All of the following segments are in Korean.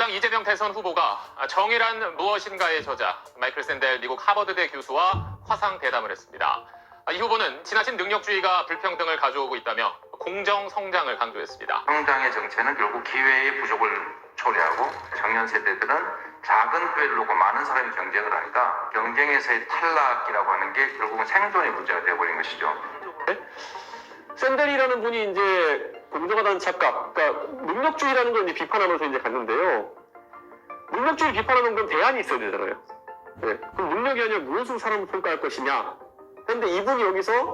민주당 이재명 대선 후보가 정의란 무엇인가의 저자 마이클 샌델 미국 하버드대 교수와 화상 대담을 했습니다. 이 후보는 지나친 능력주의가 불평등을 가져오고 있다며 공정 성장을 강조했습니다. 성장의 정체는 결국 기회의 부족을 초래하고 청년 세대들은 작은 기회를 놓고 많은 사람이 경쟁을 하니까 경쟁에서의 탈락이라고 하는 게 결국은 생존의 문제가 되어버린 것이죠. 샌델이라는 분이 이제 공정하다는 착각, 그러니까 능력주의라는 걸 이제 비판하면서 이제 갔는데요. 능력주의 비판하는 건 대안이 있어야 되잖아요. 네. 그럼 능력이 아니라 무엇으로 사람을 평가할 것이냐. 근데 이분이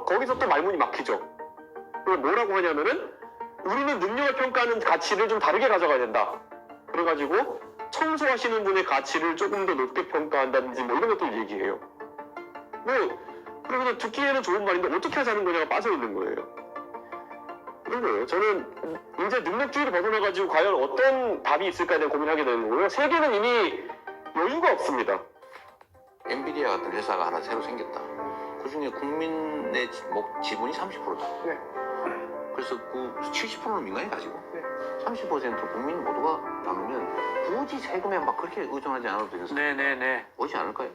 거기서 또 말문이 막히죠. 그럼 뭐라고 하냐면은 우리는 능력을 평가하는 가치를 좀 다르게 가져가야 된다. 그래가지고 청소하시는 분의 가치를 조금 더 높게 평가한다든지 뭐 이런 것들 얘기해요. 그러면 듣기에는 좋은 말인데 어떻게 하자는 거냐가 빠져있는 거예요. 그런 거예요. 저는 이제 능력주의를 벗어나가지고 과연 어떤 답이 있을까에 대한 고민하게 되는 거고요. 세계는 이미 여유가 없습니다. 엔비디아 같은 회사가 하나 새로 생겼다. 그 중에 국민의 지분이 30%다. 네. 그래서 그 70%는 민간이 가지고 네. 30% 국민 모두가 남으면 굳이 세금에 막 그렇게 의존하지 않아도 되는 네네네. 오지 않을까요?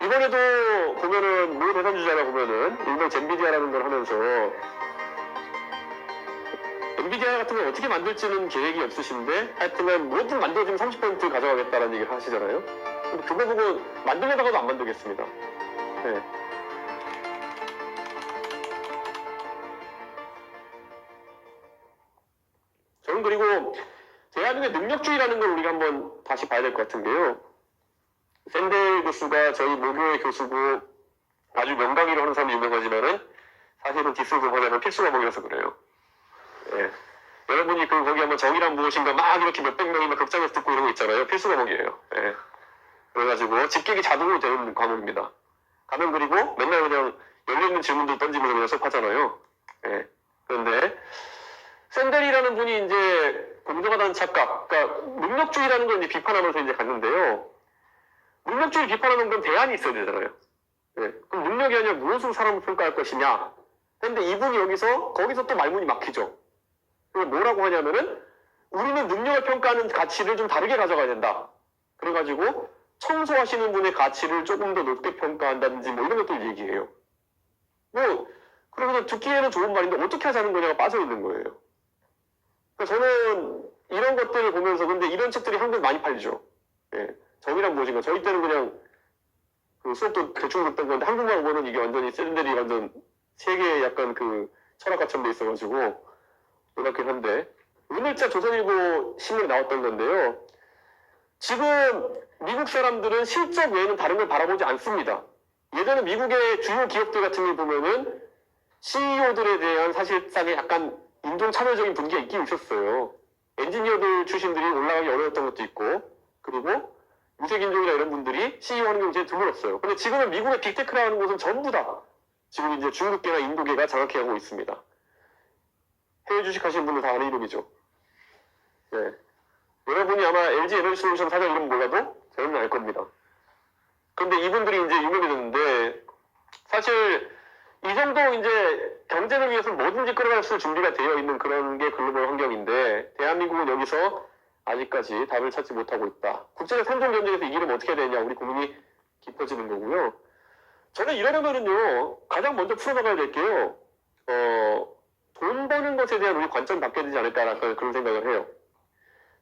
이번에도 보면은 모 대선 주자가 보면은 일명 젠비디아라는 걸 하면서 엔비디아 같은 걸 어떻게 만들지는 계획이 없으신데 하여튼간 뭐든 만들어주면 30% 가져가겠다는 얘기를 하시잖아요. 근데 그거 보고 만들려다가도 안 만들겠습니다. 네. 저는 그리고 대한민국의 능력주의라는 걸 우리가 한번 다시 봐야 될 것 같은 게요. 샌델 교수가 저희 모교의 교수고 아주 명강의로 하는 사람이 유명하지만은 사실은 뒷술 좀 하자면 필수 과목이라서 그래요. 예. 여러분이 거기 한번 정의란 무엇인가 막 이렇게 몇백 명이 막 극장에서 듣고 이런 거 있잖아요. 필수 과목이에요. 예. 그래가지고 집객이 자동으로 되는 과목입니다. 가면 그리고 맨날 그냥 열려있는 질문들 던지면서 그냥 수업하잖아요. 예. 그런데 샌델이라는 분이 이제 공정하다는 착각, 그러니까 능력주의라는 걸 이제 비판하면서 이제 갔는데요. 능력주의 비판하는 건 대안이 있어야 되잖아요. 예. 그럼 능력이 아니라 무엇으로 사람을 평가할 것이냐. 근데 이분이 거기서 또 말문이 막히죠. 뭐라고 하냐면은 우리는 능력을 평가하는 가치를 좀 다르게 가져가야 된다. 그래가지고 청소하시는 분의 가치를 조금 더 높게 평가한다든지 뭐 이런 것들 얘기해요. 그러면서 듣기에는 좋은 말인데 어떻게 하자는 거냐가 빠져있는 거예요. 그러니까 저는 이런 것들을 보면서 근데 이런 책들이 한국에 많이 팔리죠. 예. 정의란 무엇인가. 저희 때는 그냥 그 수업도 대충 듣던 건데 한국만 보면 이게 완전히 샌델이 완전 세계에 약간 그 철학가처럼 돼 있어가지고 놀랍긴 한데 오늘자 조선일보 신문에 나왔던 건데요. 지금 미국 사람들은 실적 외에는 다른 걸 바라보지 않습니다. 예전에 미국의 주요 기업들 같은 걸 보면은 CEO들에 대한 사실상의 약간 인종차별적인 분위기가 있긴 있었어요. 엔지니어들 출신들이 올라가기 어려웠던 것도 있고 그리고 무색인종이나 이런 분들이 CEO 하는 게 이제 드물었어요. 근데 지금은 미국의 빅테크라는 곳은 전부 다 지금 이제 중국계나 인도계가 장악해가고 있습니다. 해외 주식 하시는 분들 다 아는 이름이죠. 네. 여러분이 아마 LG 에너지 솔루션 사장 이름 몰라도 저는 알 겁니다. 근데 이분들이 이제 유명해졌는데 사실 이 정도 이제 경쟁을 위해서 뭐든지 끌어갈 수 준비가 되어 있는 그런 게 글로벌 환경인데 대한민국은 여기서 아직까지 답을 찾지 못하고 있다. 국제적 생존 경쟁에서 이기려면 어떻게 해야 되냐 우리 고민이 깊어지는 거고요. 저는 이러려면은요 가장 먼저 풀어나가야 될 게요. 돈 버는 것에 대한 우리 관점 바뀌어야 되지 않을까라는 그런 생각을 해요.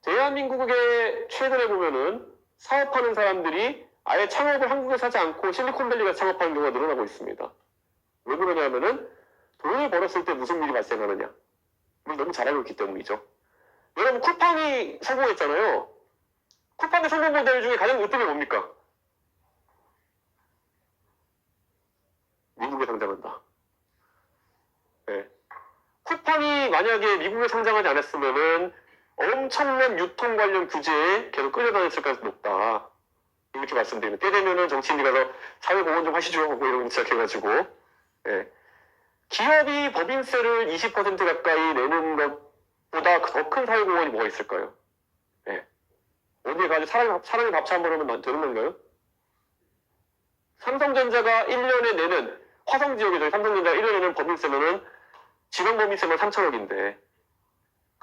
대한민국에 최근에 보면은 사업하는 사람들이 아예 창업을 한국에서 하지 않고 실리콘밸리가 창업하는 경우가 늘어나고 있습니다. 왜 그러냐면은 돈을 벌었을 때 무슨 일이 발생하느냐. 우리 너무 잘 알고 있기 때문이죠. 여러분 쿠팡이 성공했잖아요. 쿠팡의 성공 모델 중에 가장 으뜸이 뭡니까? 미국에 상장한다. 네. 쿠팡이 만약에 미국에 상장하지 않았으면은 엄청난 유통 관련 규제에 계속 끌려다녔을 가능성이 높다. 이렇게 말씀드리면 때 되면은 정치인이 가서 사회공헌 좀 하시죠 하고 이런 거 시작해가지고 예. 기업이 법인세를 20% 가까이 내는 것보다 더 큰 사회공헌이 뭐가 있을까요? 예. 어디에 가서 사람이 밥차 한번 하면 되는 건가요? 삼성전자가 1년에 내는 화성 지역에서 삼성전자가 1년에 내는 법인세면은 지방 법인세만 3천억인데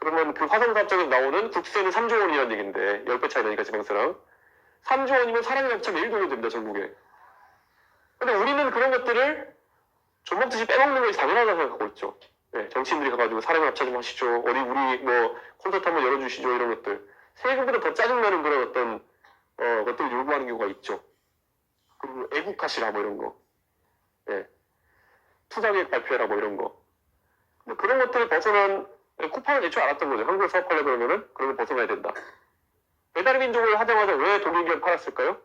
그러면 그 화성사업장에서 나오는 국세는 3조 원이라는 얘기인데 10배 차이 나니까 지방세랑 3조 원이면 사람이 합치면 1조 원 됩니다 전국에. 근데 우리는 그런 것들을 존먹듯이 빼먹는 것이 당연하다고 생각하고 있죠. 네, 정치인들이 가가지고 사람을 합쳐 좀 하시죠. 어디 우리 뭐 콘서트 한번 열어주시죠 이런 것들. 세금보다 더 짜증나는 그런 어떤 것들을 요구하는 경우가 있죠. 그리고 애국하시라 뭐 이런 거. 네. 투자계획 발표해라 뭐 이런 거. 근데 그런 것들을 벗어난 쿠팡은 애초에 알았던 거죠. 한국에 사업하려고 그러면은 그런 걸 벗어나야 된다. 배달의 민족을 하자마자 왜 독일 기업 팔았을까요?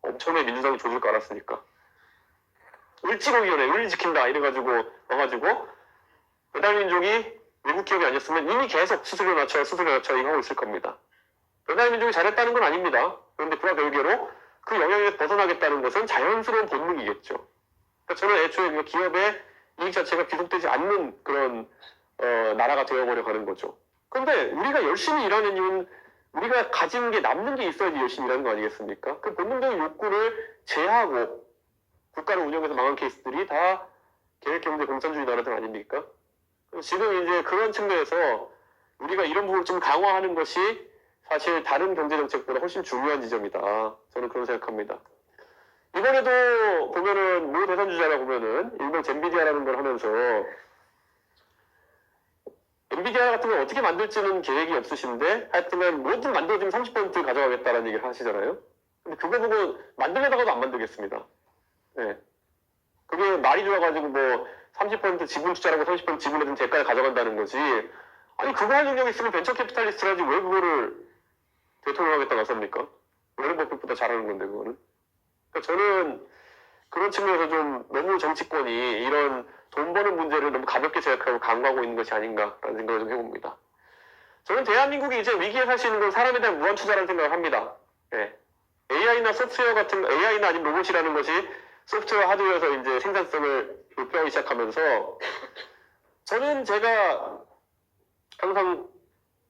엄청나게 민주당이 조질 거 알았으니까. 을지로위원회, 을 지킨다 이래가지고 와가지고 배달의 민족이 외국 기업이 아니었으면 이미 계속 수수료 낮춰 이거 하고 있을 겁니다. 배달의 민족이 잘했다는 건 아닙니다. 그런데 그와 별개로 그 영향에서 벗어나겠다는 것은 자연스러운 본능이겠죠. 그러니까 저는 애초에 기업의 이익 자체가 귀속되지 않는 그런 나라가 되어버려 가는 거죠. 그런데 우리가 열심히 일하는 이유는 우리가 가진 게 남는 게 있어야지 열심히 일하는 거 아니겠습니까? 그 본능적인 욕구를 제하고 국가를 운영해서 망한 케이스들이 다 계획경제 공산주의 나라들 아닙니까? 지금 이제 그런 측면에서 우리가 이런 부분을 좀 강화하는 것이 사실 다른 경제정책보다 훨씬 중요한 지점이다. 저는 그런 생각합니다. 이번에도 보면은 모 대선주자가 보면은 일명 젠비디아라는 걸 하면서 엔비디아 같은 걸 어떻게 만들지는 계획이 없으신데 하여튼간 뭐든 만들어지면 30% 가져가겠다라는 얘기를 하시잖아요. 근데 그거 보고 만들려다가도 안 만들겠습니다. 네. 그게 말이 좋아가지고 뭐 30% 지분 투자라고 30% 지분에 든 대가를 가져간다는 거지. 아니 그거 할 능력이 있으면 벤처 캐피탈리스트라지 왜 그거를 대통령 하겠다 나섭니까? 워런 버핏보다 잘하는 건데 그거는. 그러니까 저는 그런 측면에서 좀 너무 정치권이 이런 돈 버는 문제를 너무 가볍게 생각하고 강구하고 있는 것이 아닌가라는 생각을 좀 해봅니다. 저는 대한민국이 이제 위기에 살 수 있는 건 사람에 대한 무한 투자라는 생각을 합니다. 네. AI나 소프트웨어 같은 AI나 아니면 로봇이라는 것이 소프트웨어 하드웨어에서 이제 생산성을 높여가기 시작하면서 저는 제가 항상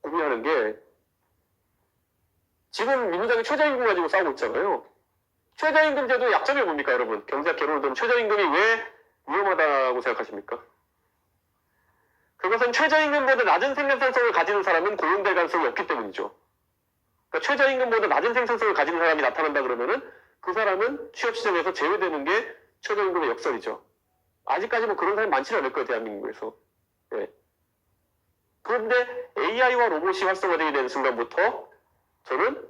고민하는 게 지금 민주당이 최저임금 가지고 싸우고 있잖아요. 최저임금 제도 약점이 뭡니까 여러분? 경제학 개론을 두면 최저임금이 왜 위험하다고 생각하십니까? 그것은 최저임금보다 낮은 생산성을 가지는 사람은 고용될 가능성이 없기 때문이죠. 그러니까 최저임금보다 낮은 생산성을 가지는 사람이 나타난다 그러면은 그 사람은 취업시장에서 제외되는 게 최저임금의 역설이죠. 아직까지 뭐 그런 사람이 많지는 않을 거예요, 대한민국에서. 네. 그런데 AI와 로봇이 활성화되게 되는 순간부터 저는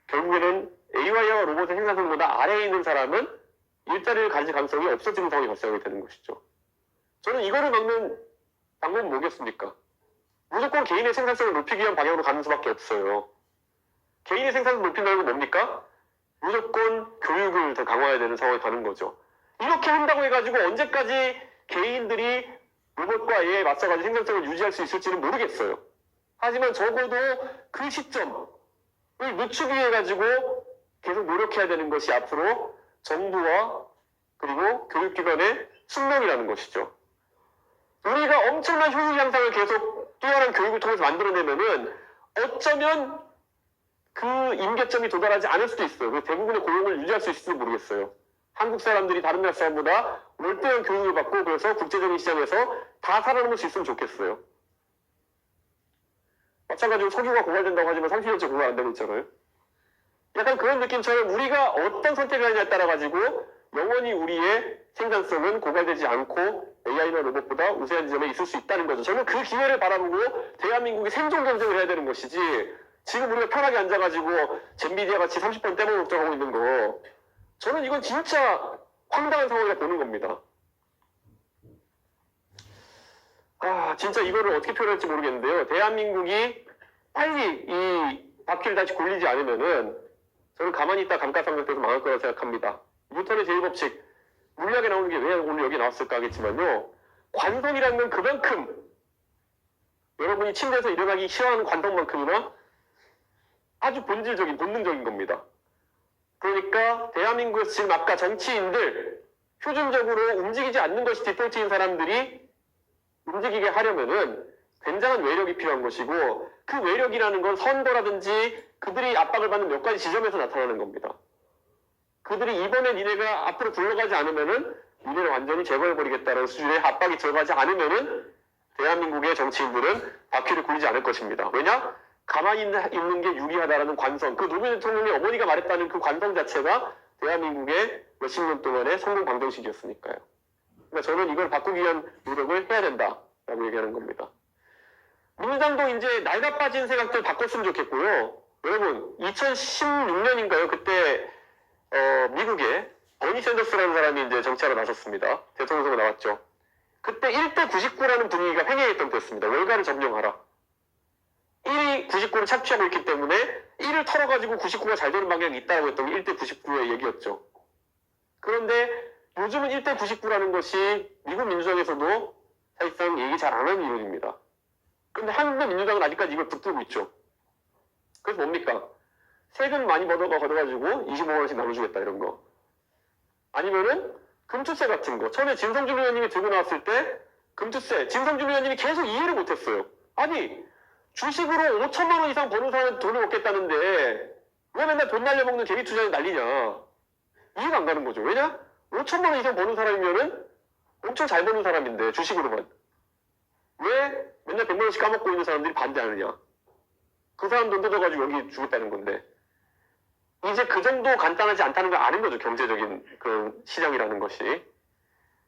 결국에는 AI와 로봇의 생산성보다 아래에 있는 사람은 일자리를 가질 가능성이 없어지는 상황이 발생하게 되는 것이죠. 저는 이거를 막는 방법은 뭐겠습니까? 무조건 개인의 생산성을 높이기 위한 방향으로 가는 수밖에 없어요. 개인의 생산성을 높인다는 건 뭡니까? 무조건 교육을 더 강화해야 되는 상황에 가는 거죠. 이렇게 한다고 해가지고 언제까지 개인들이 로봇과 AI에 맞서가지고 생산성을 유지할 수 있을지는 모르겠어요. 하지만 적어도 그 시점을 늦추기 위해 가지고 계속 노력해야 되는 것이 앞으로 정부와 그리고 교육기관의 숙명이라는 것이죠. 우리가 엄청난 효율 향상을 계속 뛰어난 교육을 통해서 만들어내면은 어쩌면 그 임계점이 도달하지 않을 수도 있어요. 대부분의 고용을 유지할 수 있을지 모르겠어요. 한국 사람들이 다른 나라 사람보다 월등한 교육을 받고 그래서 국제적인 시장에서 다 살아남을 수 있으면 좋겠어요. 마찬가지로 석유가 고갈된다고 하지만 30년째 고갈 안 되고 있잖아요. 약간 그런 느낌처럼 우리가 어떤 선택을 하느냐에 따라 가지고 영원히 우리의 생산성은 고갈되지 않고 AI나 로봇보다 우세한 지점에 있을 수 있다는 거죠. 저는 그 기회를 바라보고 대한민국이 생존 경쟁을 해야 되는 것이지 지금 우리가 편하게 앉아가지고 젠비디아 같이 30번 떼먹는 걱정하고 있는 거 저는 이건 진짜 황당한 상황이라 보는 겁니다. 진짜 이거를 어떻게 표현할지 모르겠는데요. 대한민국이 빨리 이 바퀴를 다시 굴리지 않으면은 저는 가만히 있다 감가상각돼서 망할 거라고 생각합니다. 뉴턴의 제1법칙 물리학에 나오는 게 왜 오늘 여기 나왔을까 하겠지만요. 관성이라는 건 그만큼 여러분이 침대에서 일어나기 싫어하는 관성만큼이나 아주 본질적인 본능적인 겁니다. 그러니까 대한민국에서 지금 아까 정치인들 표준적으로 움직이지 않는 것이 디폴트인 사람들이 움직이게 하려면은 굉장한 외력이 필요한 것이고 그 외력이라는 건 선거라든지 그들이 압박을 받는 몇 가지 지점에서 나타나는 겁니다. 그들이 이번에 니네가 앞으로 굴러가지 않으면은 니네를 완전히 제거해버리겠다는 수준의 압박이 들어가지 않으면은 대한민국의 정치인들은 바퀴를 굴리지 않을 것입니다. 왜냐? 가만히 있는 게 유리하다라는 관성, 그 노무현 대통령의 어머니가 말했다는 그 관성 자체가 대한민국의 몇십 년 동안의 성공 방정식이었으니까요. 그러니까 저는 이걸 바꾸기 위한 노력을 해야 된다라고 얘기하는 겁니다. 민주당도 이제 낡아 빠진 생각들 바꿨으면 좋겠고요. 여러분, 2016년인가요? 그때 미국에 버니 샌더스라는 사람이 이제 정치하러 나섰습니다. 대통령 선거 나왔죠. 그때 1대 99라는 분위기가 횡행했던 때였습니다. 월가를 점령하라. 1이 99를 착취하고 있기 때문에 1을 털어가지고 99가 잘 되는 방향이 있다고 했던 게 1대 99의 얘기였죠. 그런데 요즘은 1대 99라는 것이 미국 민주당에서도 사실상 얘기 잘 안 하는 이론입니다. 근데 한국 민주당은 아직까지 이걸 붙들고 있죠. 그래서 뭡니까? 세금 많이 걷어가지고 25만 원씩 나눠주겠다 이런 거. 아니면은 금투세 같은 거. 처음에 진성준 의원님이 들고 나왔을 때 금투세, 진성준 의원님이 계속 이해를 못했어요. 아니 주식으로 5천만 원 이상 버는 사람은 돈을 얻겠다는데 왜 맨날 돈 날려먹는 개미 투자에 난리냐. 이해가 안 가는 거죠. 왜냐? 5천만 원 이상 버는 사람이면은 엄청 잘 버는 사람인데 주식으로만. 왜 맨날 100만 원씩 까먹고 있는 사람들이 반대하느냐. 그 사람 돈 뜯어가지고 여기 주겠다는 건데. 이제 그 정도 간단하지 않다는 걸 아는 거죠. 경제적인 그런 시장이라는 것이.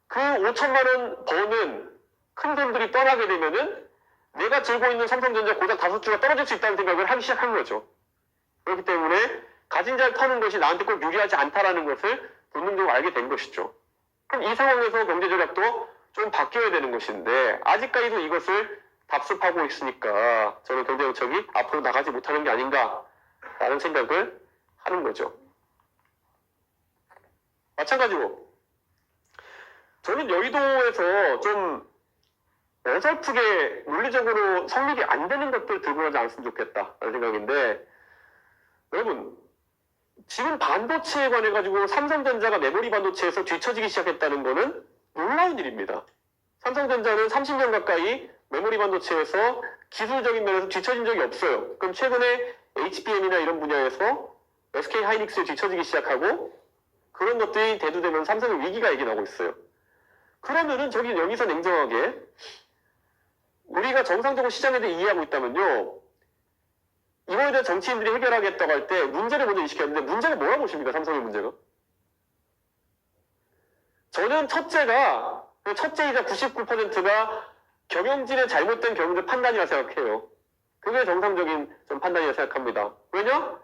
그 5천만 원 버는 큰 돈들이 떠나게 되면은 내가 들고 있는 삼성전자 고작 5주가 떨어질 수 있다는 생각을 하기 시작한 거죠. 그렇기 때문에 가진 자를 터는 것이 나한테 꼭 유리하지 않다라는 것을 본능적으로 알게 된 것이죠. 그럼 이 상황에서 경제전략도 좀 바뀌어야 되는 것인데 아직까지도 이것을 답습하고 있으니까 저는 경제정책이 앞으로 나가지 못하는 게 아닌가라는 생각을 하는 거죠. 마찬가지로 저는 여의도에서 좀 어설프게 논리적으로 성립이 안 되는 것들 들고 가지 않았으면 좋겠다라는 생각인데 여러분 지금 반도체에 관해 가지고 삼성전자가 메모리 반도체에서 뒤처지기 시작했다는 거는 놀라운 일입니다. 삼성전자는 30년 가까이 메모리 반도체에서 기술적인 면에서 뒤처진 적이 없어요. 그럼 최근에 HBM이나 이런 분야에서 SK 하이닉스에 뒤처지기 시작하고 그런 것들이 대두되면 삼성의 위기가 얘기나오고 있어요. 그러면은 저기 여기서 냉정하게 우리가 정상적으로 시장에 대해 이해하고 있다면요. 이거에 대해 정치인들이 해결하겠다고 할 때 문제를 먼저 인식했는데 문제가 뭐라고 보십니까? 삼성의 문제가? 저는 첫째이자 99%가 경영진의 잘못된 경영적 판단이라 생각해요. 그게 정상적인 전 판단이라 생각합니다. 왜냐?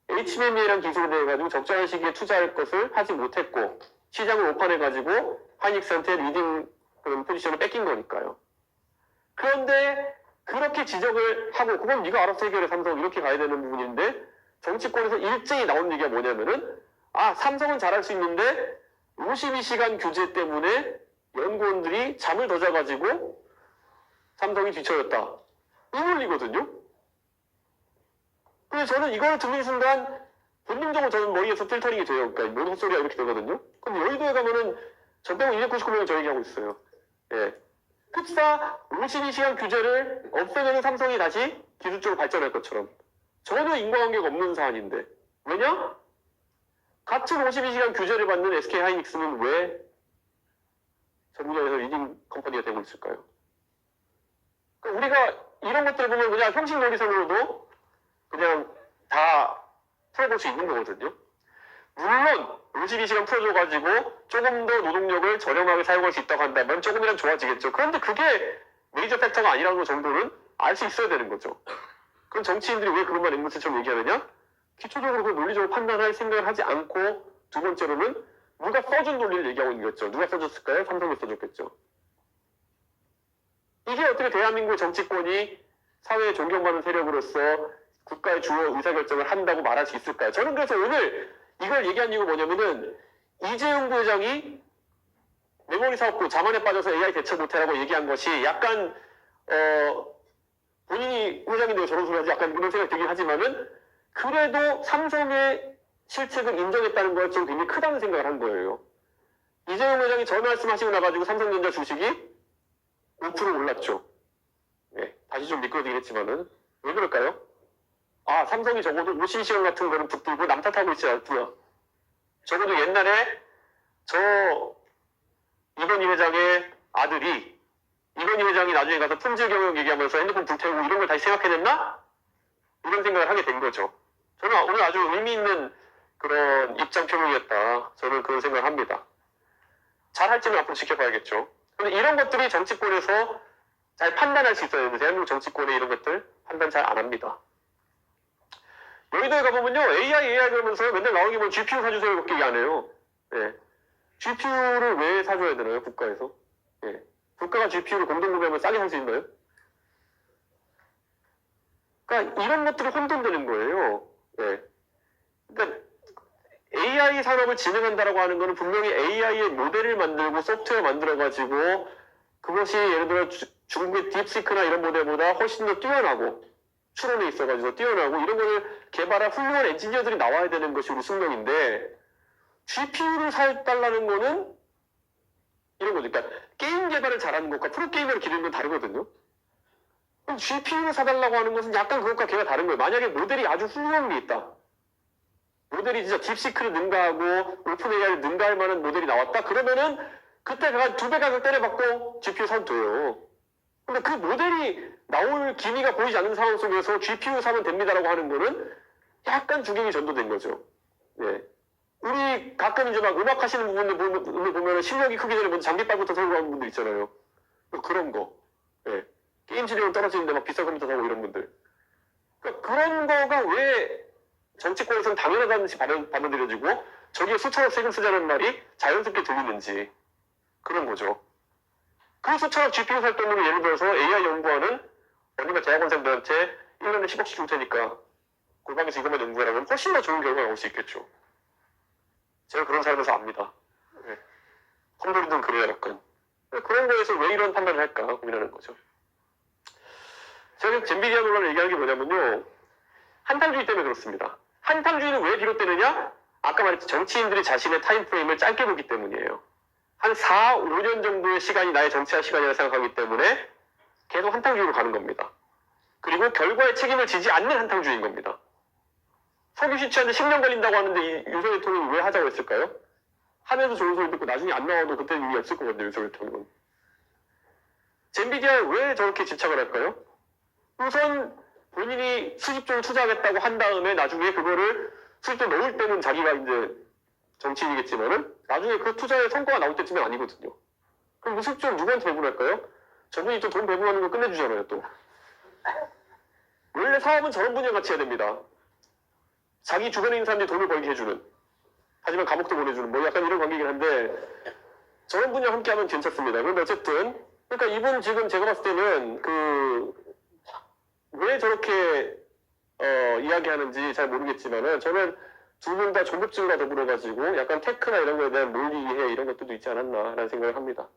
HBM이라는 기술에 대해 가지고 적절한 시기에 투자할 것을 하지 못했고 시장을 오판해가지고 하이닉스한테 리딩 그런 포지션을 뺏긴 거니까요. 그런데 그렇게 지적을 하고 그건 네가 알아서 해결해 삼성 이렇게 가야 되는 부분인데 정치권에서 일제히 나온 얘기가 뭐냐면은 삼성은 잘할 수 있는데 52시간 규제 때문에 연구원들이 잠을 더 자가지고 삼성이 뒤처졌다. 이 논리거든요. 그래서 저는 이걸 듣는 순간 본능적으로 저는 머리에서 필터링이 돼요. 그러니까 모든 소리가 이렇게 되거든요. 근데 여의도에 가면은 저 빼고 299명이 저 얘기하고 있어요. 예. 흡사 52시간 규제를 없애면 삼성이 다시 기술적으로 발전할 것처럼. 전혀 인과관계가 없는 사안인데. 왜냐? 같은 52시간 규제를 받는 SK 하이닉스는 왜 전 분야에서 리딩 컴퍼니가 되고 있을까요? 그러니까 우리가 이런 것들을 보면 그냥 형식 논리상으로도 그냥 다 풀어볼 수 있는 거거든요. 물론 52시간 풀어줘가지고 조금 더 노동력을 저렴하게 사용할 수 있다고 한다면 조금이라도 좋아지겠죠. 그런데 그게 메이저 팩터가 아니라는 것 정도는 알 수 있어야 되는 거죠. 그럼 정치인들이 왜 그런 말 앵무새처럼 얘기하느냐? 기초적으로 그 논리적으로 판단할 생각을 하지 않고 두 번째로는 누가 써준 논리를 얘기하고 있는 거죠. 누가 써줬을까요? 삼성이 써줬겠죠. 이게 어떻게 대한민국 정치권이 사회에 존경받는 세력으로서 국가의 주요 의사결정을 한다고 말할 수 있을까요? 저는 그래서 오늘 이걸 얘기한 이유가 뭐냐면은 이재용 부회장이 메모리 사업부 자만에 빠져서 AI 대처 못해라고 얘기한 것이 약간 본인이 회장인데 저런 소리 하지 약간 이런 생각이 들긴 하지만은 그래도 삼성의 실책을 인정했다는 것 좀 굉장히 크다는 생각을 한 거예요. 이재용 회장이 저 말씀하시고 나가지고 삼성전자 주식이 5% 올랐죠. 네, 다시 좀 미끄러지긴 했지만은 왜 그럴까요? 삼성이 적어도 52시간 같은 거는 붙들고 남 탓하고 있지 않구나. 적어도 옛날에 저 이건희 회장의 아들이 이건희 회장이 나중에 가서 품질 경영 얘기하면서 핸드폰 불태우고 이런 걸 다시 생각해냈나? 이런 생각을 하게 된 거죠. 저는 오늘 아주 의미 있는 그런 입장 표명이었다. 저는 그런 생각을 합니다. 잘 할지는 앞으로 지켜봐야겠죠. 근데 이런 것들이 정치권에서 잘 판단할 수 있어야 되는데 대한민국 정치권에 이런 것들 판단 잘 안 합니다. 여의도에 가보면요. AI 그러면서 맨날 나오는 게 GPU 사주세요 이렇게 얘기 안 해요. 예. GPU를 왜 사줘야 되나요? 국가에서? 예. 국가가 GPU를 공동구매하면 싸게 살 수 있나요? 그러니까 이런 것들이 혼돈되는 거예요. 예. 그러니까 AI 산업을 진행한다라고 하는 거는 분명히 AI의 모델을 만들고 소프트웨어 만들어가지고 그것이 예를 들어 중국의 딥시크나 이런 모델보다 훨씬 더 뛰어나고 추론에 있어가지고 뛰어나고 이런 거를 개발한 훌륭한 엔지니어들이 나와야 되는 것이 우리 숙명인데 GPU를 사달라는 거는 이런 거죠. 그러니까 게임 개발을 잘하는 것과 프로게이머를 기르는 건 다르거든요. 그럼 GPU를 사달라고 하는 것은 약간 그것과 걔가 다른 거예요. 만약에 모델이 아주 훌륭한 게 있다. 모델이 진짜 딥시크를 능가하고 오픈 AI를 능가할 만한 모델이 나왔다. 그러면은 그때 한 2배 가격 때려받고 GPU 사면 돼요. 근데 그 모델이 나올 기미가 보이지 않는 상황 속에서 GPU 사면 됩니다라고 하는 거는 약간 주객이 전도된 거죠. 예. 우리 가끔 이제 막 음악 하시는 부분들 보면 실력이 크기 전에 먼저 장비빨부터 사고 하는 분들 있잖아요. 그런 거. 예. 게임 실력은 떨어지는데 막 비싼 컴퓨터 사고 이런 분들. 그러니까 그런 거가 왜 정치권에서는 당연하다는 듯이 받아들여지고 저기에 수천억 세금 쓰자는 말이 자연스럽게 들리는지 그런 거죠. 그 수천억 GPU 살 돈으로 예를 들어서 AI 연구하는 어딘가 대학원생들한테 1년에 10억씩 줄 테니까 골방에서 이것만 연구하라면 훨씬 더 좋은 결과가 나올 수 있겠죠. 제가 그런 사람에서 압니다. 네. 컴퓨터든 그래야 약간. 그런 거에서 왜 이런 판단을 할까 고민하는 거죠. 제가 젠비디아 논란을 얘기하는 게 뭐냐면요. 한탕주의 때문에 그렇습니다. 한탕주의는 왜 비롯되느냐? 아까 말했듯이 정치인들이 자신의 타임프레임을 짧게 보기 때문이에요. 한 4, 5년 정도의 시간이 나의 정치할 시간이라 생각하기 때문에 계속 한탕주의로 가는 겁니다. 그리고 결과에 책임을 지지 않는 한탕주의인 겁니다. 석유시 취하는데 10년 걸린다고 하는데 이 윤석열 대통령이 왜 하자고 했을까요? 하면서 좋은 소리 듣고 나중에 안 나와도 그때는 의미 없을 거거든요. 윤석열 대통령은. 젠비디아에 왜 저렇게 집착을 할까요? 우선 본인이 수십조를 투자하겠다고 한 다음에 나중에 그거를 수십조 넣을 때는 자기가 이제 정치인이겠지만은 나중에 그 투자의 성과가 나올 때쯤은 아니거든요. 그럼 그 수십조를 누구한테 배분할까요? 저분이 또 돈 배분하는 거 끝내주잖아요, 또. 원래 사업은 저런 분야 같이 해야 됩니다. 자기 주변에 있는 사람들이 돈을 벌게 해주는. 하지만 감옥도 보내주는. 뭐 약간 이런 관계이긴 한데 저런 분야 함께 하면 괜찮습니다. 그런데 어쨌든 그러니까 이분 지금 제가 봤을 때는 왜 저렇게 이야기하는지 잘 모르겠지만은 저는 두 분 다 조급증과 더불어가지고 약간 테크나 이런 거에 대한 논리이해 이런 것들도 있지 않았나라는 생각을 합니다.